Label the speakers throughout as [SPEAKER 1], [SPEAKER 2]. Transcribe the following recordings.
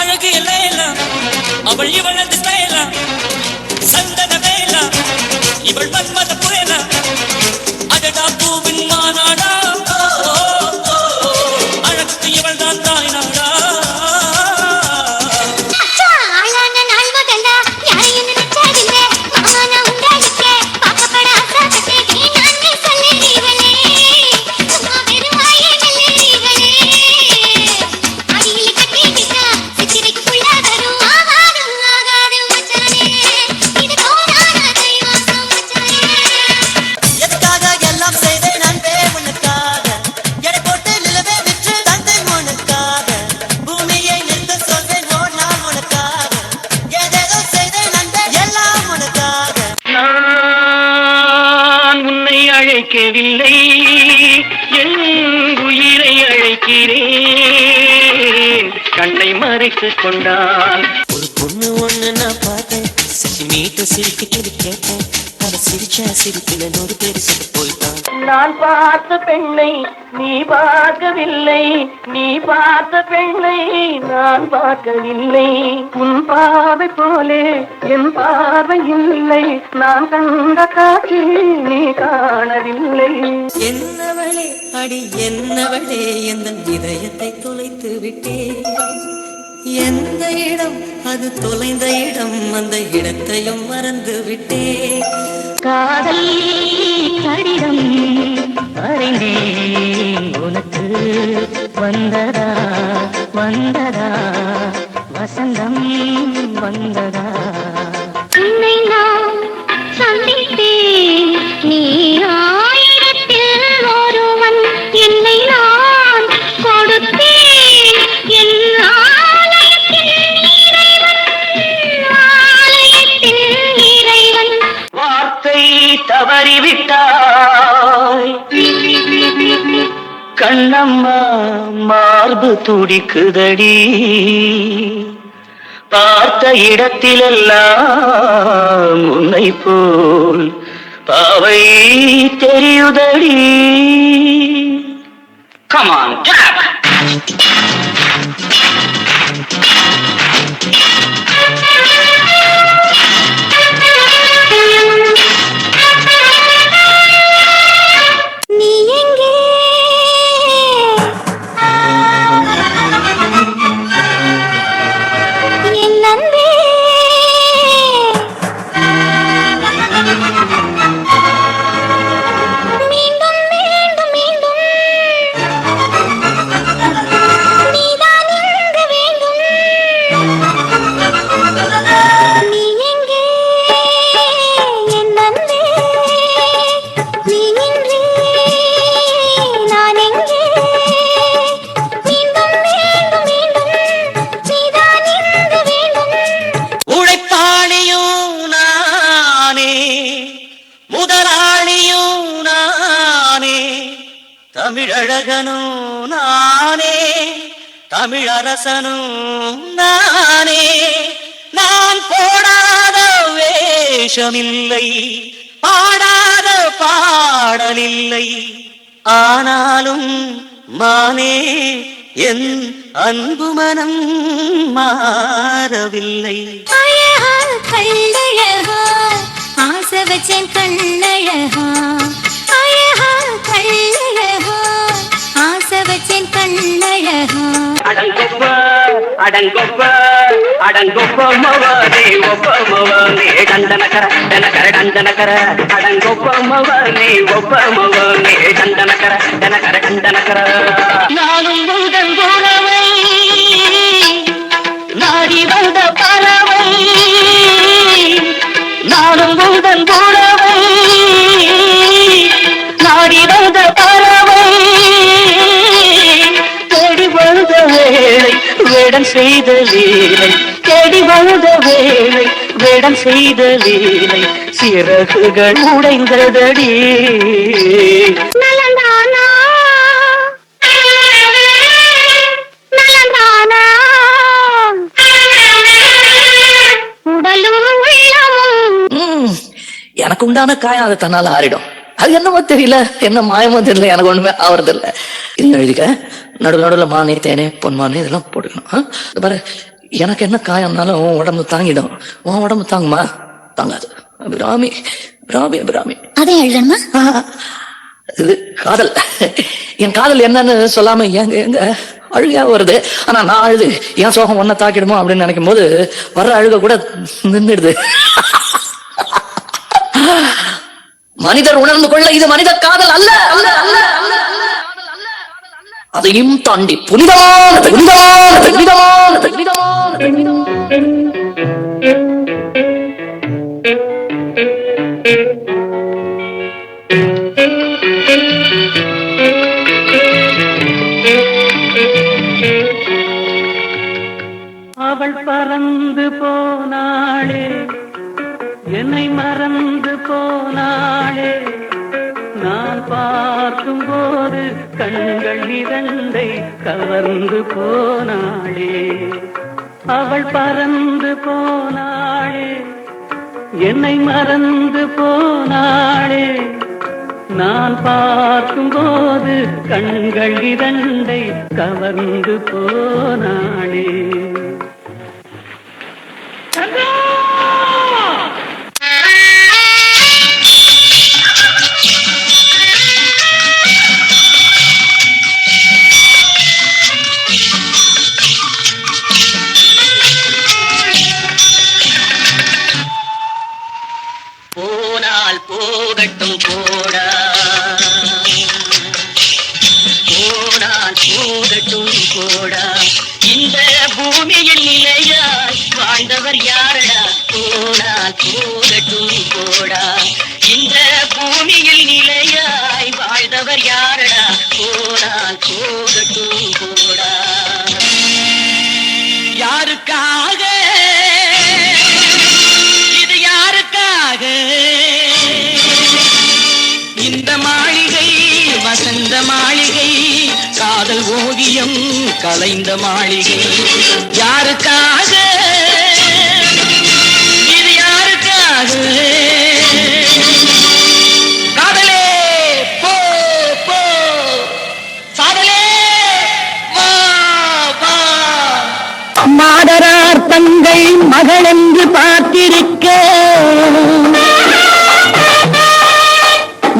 [SPEAKER 1] அழகு எல்லாம் அவள் இவளது ஸ்டைலா சந்தன வேலா இவள் மன்மத புயலா அடடா பூவின் மாநாடா அழகுக்கு இவள் தான் தாய் நாடா அழைக்கவில்லை என் உயிரை அழைக்கிறேன் கண்ணை மறைத்துக் கொண்டான் ஒரு பொண்ணு ஒண்ணு நான் பார்த்தேன் மீட்ட சிரிக்க கேட்டேன் அவ சிரிச்சா சிரிக்கல நூறு பேர் செத்து போயிட்டான் நான் பார்த்த பெண்ணை நீ பார்க்கவில்லை நீ பார்த்த பெண்ணை நான் பார்க்கவில்லை உன் பார்வை போலே என் பார்வை இல்லை நான் கண்ட காட்சி நீ காணவில்லை என்னவளே அடி என்னவளே எந்த இதயத்தை தொலைத்து விட்டே எந்த இடம் அது தொலைந்த இடம் அந்த இடத்தையும் மறந்து விட்டே காதல் கடிதம் அறிந்தேன் உனக்கு வந்ததா வந்ததா வசந்தம் வந்ததா உன்னை நான் சந்தித்தேன் நீ ஆயிரத்தில் ஒருவன் என்னை நான் கொடுத்தேன் என் தவறிவிட்டாய் கண்ணம்மா மார்பு துடிக்குதடி பார்த்த இடத்திலெல்லாம் உன்னை போல் பாவை தெரியுதடி Come on, Jack! தமிழழகனும் நானே தமிழரசனும் நானே நான் போடாத வேஷமில்லை பாடாத பாடலில்லை ஆனாலும் மானே என் அன்பு மனம் மாறவில்லை
[SPEAKER 2] கள்ளழகா ஆசை வச்சேன் கண்ணழகா
[SPEAKER 1] அடங்கொப்ப அடங்கொப்ப மவனே ஒப்ப மவனே டண்டனகர டனகர டண்டனகர அடங்கொப்ப மவனே ஒப்ப மவனே டண்டனகர டனகர டண்டனகர நானும் முதல் உறவை நாடி வந்த பறவை நானும் முதல் உறவை நாடி வந்த பறவை தேடி வந்த வேளை வேடம் செய்த லீலை தேடி வந்த வேளை வேடம் செய்த லீலை சிறகுகள் உடைந்ததடி
[SPEAKER 2] நலந்தானா நலந்தானா உடலும் உள்ளமும்
[SPEAKER 3] எனக்கு உண்டான காயம் அது தன்னால ஆறிடும் அது என்னமோ தெரியல என்ன மாயமோ தெரியல எனக்கு ஒண்ணுமே ஆவறது இல்லை இது எழுதிக்க நடுவில் நடுவில் மானே தேனே பொன்மானே இதெல்லாம் போட்டுக்கணும் பாரு எனக்கு என்ன காயம்னாலும் உன் உடம்பு தாங்கிடும், உன் உடம்பு தாங்குமா? தாங்காது. அபிராமி அபிராமி அபிராமி.
[SPEAKER 2] அதே எழுதணுமா?
[SPEAKER 3] இது காதல். என் காதல் என்னன்னு சொல்லாம எங்க எங்க அழுகையா வருது. ஆனா நான் அழுது என் சோகம் ஒன்ன தாக்கிடுமோ அப்படின்னு நினைக்கும் போது வர்ற அழுக கூட நின்றுடுது. மனிதர் உணர்ந்து கொள்ள இது மனித காதல் அல்ல, அல்ல, அல்ல, அல்ல, அதையும் தாண்டி புனிதமானது, புனிதமானது, புனிதமானது, புனிதமானது.
[SPEAKER 1] அவள் பறந்து போனாளே, என்னை மறந்து போனாளே, நான் பார்க்கும் போது கண்கள் இரண்டை கவர்ந்து போனாளே. அவள் பறந்து போனாளே, என்னை மறந்து போனாளே, நான் பார்க்கும் போது கண்கள் இரண்டை கவர்ந்து போனாளே. போனால் போகட்டும் போடா, போனால் போகட்டும் போடா, இந்த பூமியில் நிலையாய் வாழ்ந்தவர் யாரடா? போனால் போகட்டும் போடா, இந்த பூமியில் நிலையாய் வாழ்ந்தவர் யாரடா? போனால் போகட்டும் போடா. யாருக்காக இது, யாருக்காக இந்த மாளிகை? வசந்த மாளிகை, காதல் ஓவியம் கலைந்த மாளிகை. யாருக்காக இது, யாருக்காக? காதலே போ போ, சாதலே வா வா. மாதரார் தங்கள் மகள் என்று பார்த்திருக்க,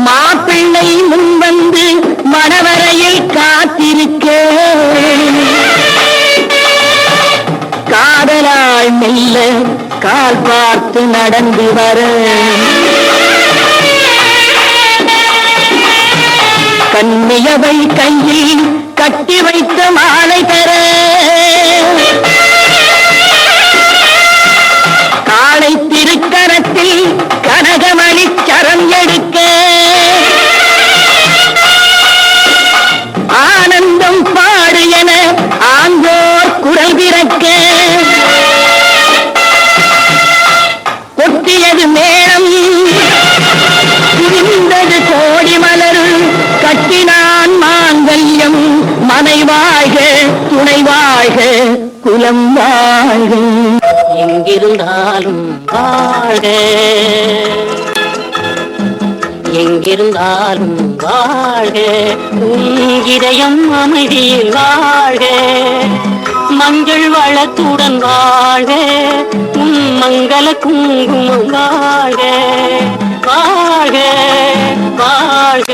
[SPEAKER 1] மாப்பிள்ளை முன்வந்து மணவரையில் காத்திருக்க, காதலால் மெல்ல கால் பார்த்து நடந்து வர, கண்ணியவை கையில் கட்டி வைத்த மாலை தர, காளை திருக்கரத்தில் கனகமணி சரம் எடுக்க, ஆனந்தம் பாடு என ஆங்கோர் குரல் பிறக்க, கொட்டியது மேளம் புரிந்தது கோடி மலர், கட்டினான் மாங்கல்யம் மனை வாழ்க துணை வாழ்க குலம் வாழ்க. எங்கிருந்தாலும் வாழ்க, எங்கிருந்தாலும் வாழ்க, இதயம் அமைதியில் வாழ்க, மஞ்சள் வளத்துடன் வாழ்க, மங்கள குங்குமம் வாழ்க, வாழ்க வாழ்க.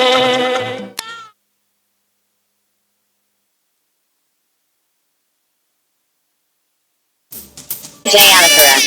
[SPEAKER 4] Jay Alexander.